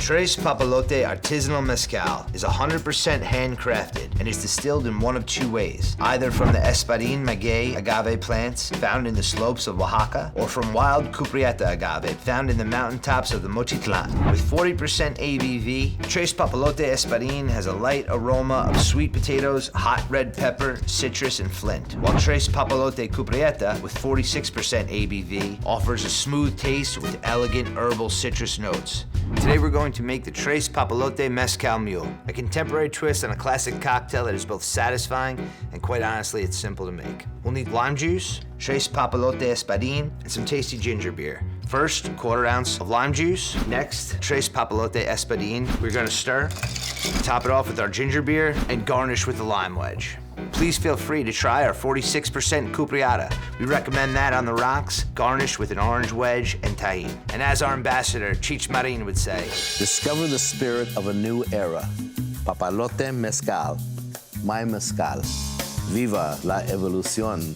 Tres Papalote Artisanal Mezcal is 100% handcrafted and is distilled in one of two ways, either from the Espadín maguey agave plants found in the slopes of Oaxaca, or from wild Cupriata agave found in the mountaintops of the Mochitlan. With 40% ABV, Tres Papalote Espadín has a light aroma of sweet potatoes, hot red pepper, citrus, and flint, while Tres Papalote Cupriata, with 46% ABV, offers a smooth taste with elegant herbal citrus notes. Today we're going to make the Tres Papalote Mezcal Mule, a contemporary twist on a classic cocktail that is both satisfying and, quite honestly, it's simple to make. We'll need lime juice, Tres Papalote Espadín, and some tasty ginger beer. First, 1/4 ounce of lime juice. Next, Tres Papalote Espadín. We're gonna stir, top it off with our ginger beer, and garnish with the lime wedge. Please feel free to try our 46% Cupriata. We recommend that on the rocks, garnished with an orange wedge and tahini. And as our ambassador, Cheech Marin, would say, discover the spirit of a new era. Papalote Mezcal, my mezcal. Viva la evolución.